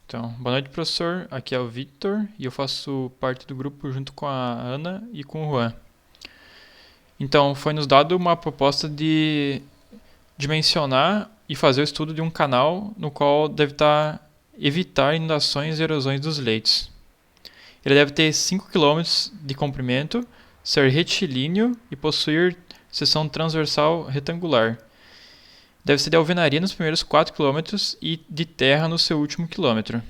Então, boa noite, professor. Aqui é o Victor e eu faço parte do grupo junto com a Ana e com o Juan. Então, foi nos dado uma proposta de dimensionar e fazer o estudo de um canal no qual deve evitar inundações e erosões dos leitos. Ele deve ter 5 quilômetros de comprimento, ser retilíneo e possuir seção transversal retangular. Deve ser de alvenaria nos primeiros 4 quilômetros e de terra no seu último quilômetro.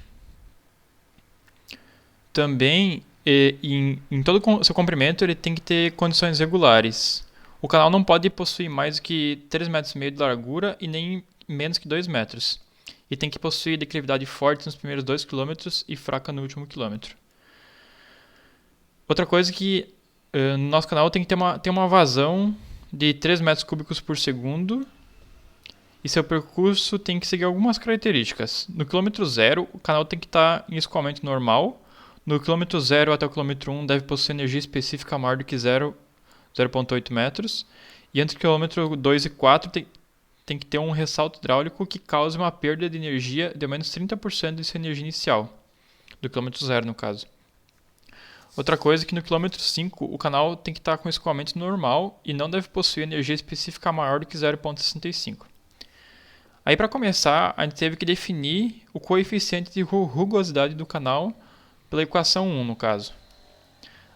Também, em todo o seu comprimento, ele tem que ter condições regulares. O canal não pode possuir mais do que 3,5 metros de largura e nem menos que 2 metros. E tem que possuir declividade forte nos primeiros 2 quilômetros e fraca no último quilômetro. Outra coisa é que no nosso canal tem que ter uma vazão de 3 metros cúbicos por segundo e seu percurso tem que seguir algumas características. No quilômetro zero, o canal tem que estar em escoamento normal. No quilômetro 0 até o quilômetro 1 deve possuir energia específica maior do que 0,8 metros. E entre o quilômetro 2 e 4 tem que ter um ressalto hidráulico que cause uma perda de energia de ao menos 30% de sua energia inicial. Do quilômetro 0, no caso. Outra coisa é que no quilômetro 5 o canal tem que estar com escoamento normal e não deve possuir energia específica maior do que 0,65. Aí, para começar, a gente teve que definir o coeficiente de rugosidade do canal pela equação 1, no caso.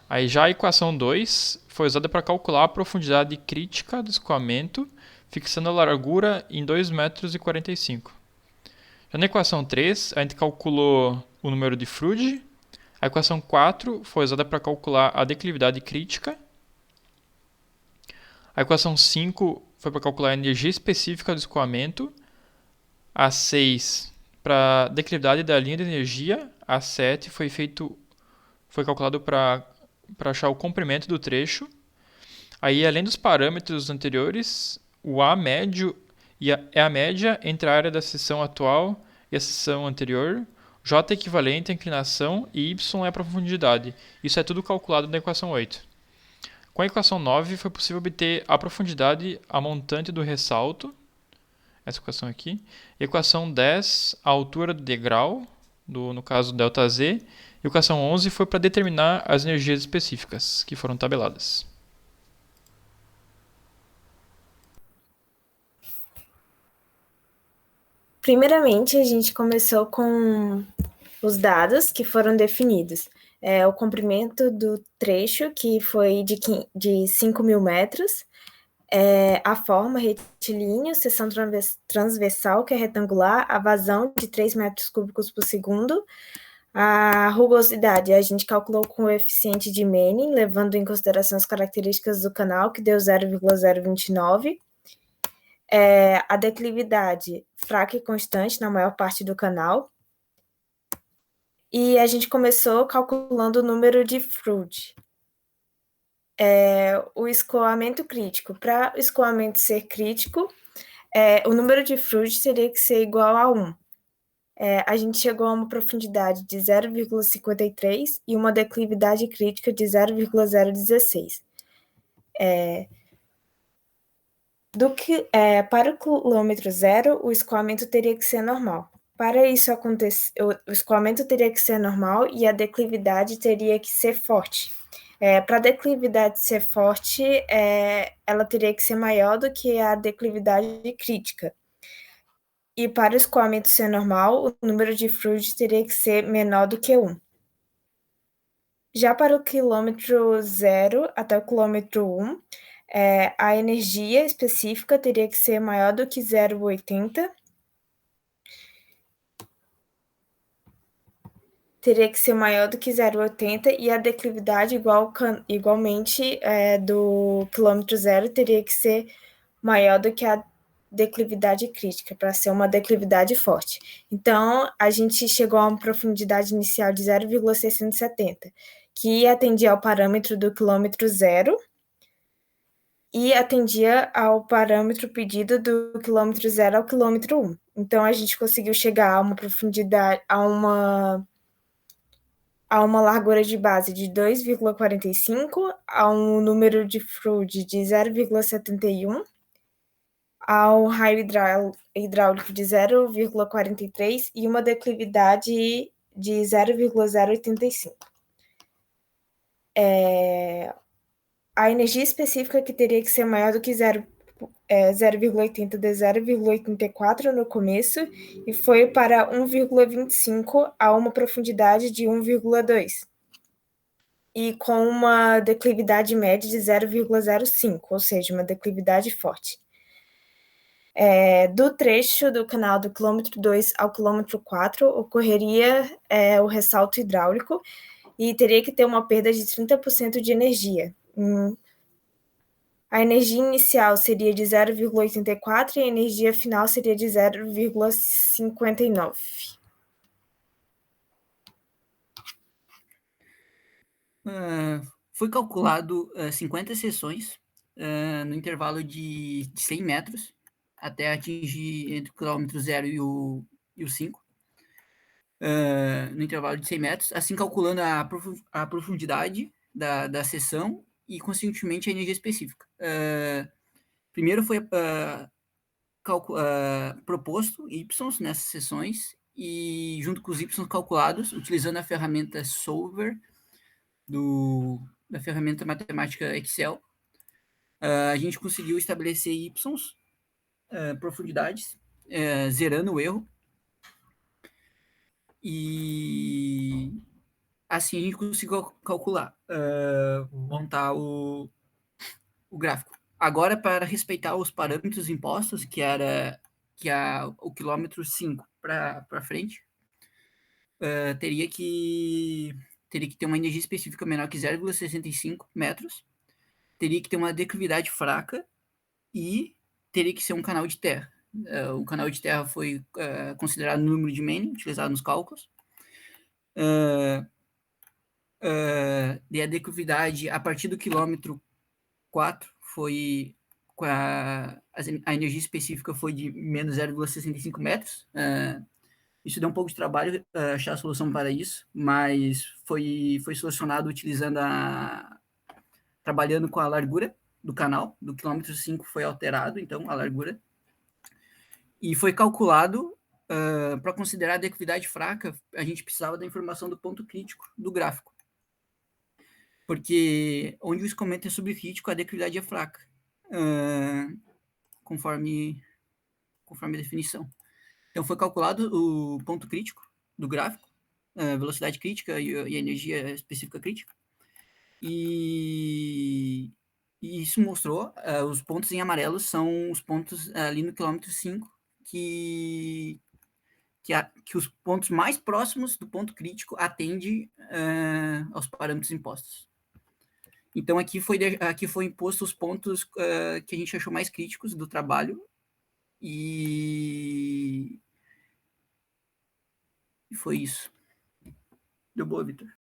Aí já a equação 2 foi usada para calcular a profundidade crítica do escoamento, fixando a largura em 2,45 m. Já na equação 3, a gente calculou o número de Froude. A equação 4 foi usada para calcular a declividade crítica. A equação 5 foi para calcular a energia específica do escoamento. A 6 para declividade da linha de energia. A 7 foi calculado para achar o comprimento do trecho. Aí, além dos parâmetros anteriores, o A médio é a média entre a área da seção atual e a seção anterior. J é equivalente à inclinação e Y é a profundidade. Isso é tudo calculado na equação 8. Com a equação 9 foi possível obter a profundidade, a montante do ressalto, essa equação aqui, e a equação 10, a altura do degrau, no caso ΔZ, e a equação 11 foi para determinar as energias específicas, que foram tabeladas. Primeiramente, a gente começou com os dados que foram definidos. O comprimento do trecho, que foi de 5.000 metros, a forma retilíneo, seção transversal, que é retangular, a vazão de 3 metros cúbicos por segundo, a rugosidade, a gente calculou com o coeficiente de Manning, levando em consideração as características do canal, que deu 0,029. A declividade fraca e constante na maior parte do canal. E a gente começou calculando o número de Froude. O escoamento crítico. Para o escoamento ser crítico, o número de Froude teria que ser igual a 1. A gente chegou a uma profundidade de 0,53 e uma declividade crítica de 0,016. Para o quilômetro zero, o escoamento teria que ser normal. Para isso acontecer, o escoamento teria que ser normal e a declividade teria que ser forte. Para a declividade ser forte, ela teria que ser maior do que a declividade crítica. E para o escoamento ser normal, o número de Froude teria que ser menor do que 1. Já para o quilômetro zero até o quilômetro 1, a energia específica teria que ser maior do que 0,80. Teria que ser maior do que 0,80 e a declividade igualmente do quilômetro zero teria que ser maior do que a declividade crítica, para ser uma declividade forte. Então, a gente chegou a uma profundidade inicial de 0,670, que atendia ao parâmetro do quilômetro zero e atendia ao parâmetro pedido do quilômetro zero ao quilômetro 1. Então, a gente conseguiu chegar a uma profundidade, a uma largura de base de 2,45, a um número de Froude de 0,71, ao raio hidráulico de 0,43 e uma declividade de 0,085. A energia específica que teria que ser maior do que 0,80 de 0,84 no começo e foi para 1,25 a uma profundidade de 1,2 e com uma declividade média de 0,05, ou seja, uma declividade forte. Do trecho do canal do quilômetro 2 ao quilômetro 4 ocorreria o ressalto hidráulico e teria que ter uma perda de 30% de energia. A energia inicial seria de 0,84 e a energia final seria de 0,59. Foi calculado 50 sessões no intervalo de 100 metros até atingir entre o quilômetro 0 e o 5, no intervalo de 100 metros, assim calculando a profundidade da seção e, consequentemente, a energia específica. Primeiro foi proposto Y nessas seções e, junto com os Y calculados, utilizando a ferramenta Solver da ferramenta matemática Excel, a gente conseguiu estabelecer Y, profundidades, zerando o erro. E assim a gente conseguiu calcular, montar o gráfico. Agora, para respeitar os parâmetros impostos, que era o quilômetro 5 para frente, teria que ter uma energia específica menor que 0,65 metros, teria que ter uma declividade fraca e teria que ser um canal de terra. O canal de terra foi considerado o número de Manning, utilizado nos cálculos. E a declividade a partir do quilômetro 4 foi a energia específica foi de menos 0,65 metros. Isso deu um pouco de trabalho achar a solução para isso, mas foi solucionado utilizando trabalhando com a largura do canal, do quilômetro 5 foi alterado, então, a largura, e foi calculado, para considerar a declividade fraca, a gente precisava da informação do ponto crítico do gráfico, porque onde o escoamento é subcrítico, a declividade é fraca, conforme a definição. Então, foi calculado o ponto crítico do gráfico, velocidade crítica e a energia específica crítica, e isso mostrou, os pontos em amarelo são os pontos ali no quilômetro 5, que os pontos mais próximos do ponto crítico atendem aos parâmetros impostos. Então, aqui foi imposto os pontos que a gente achou mais críticos do trabalho, e foi isso. Deu boa, Vitor?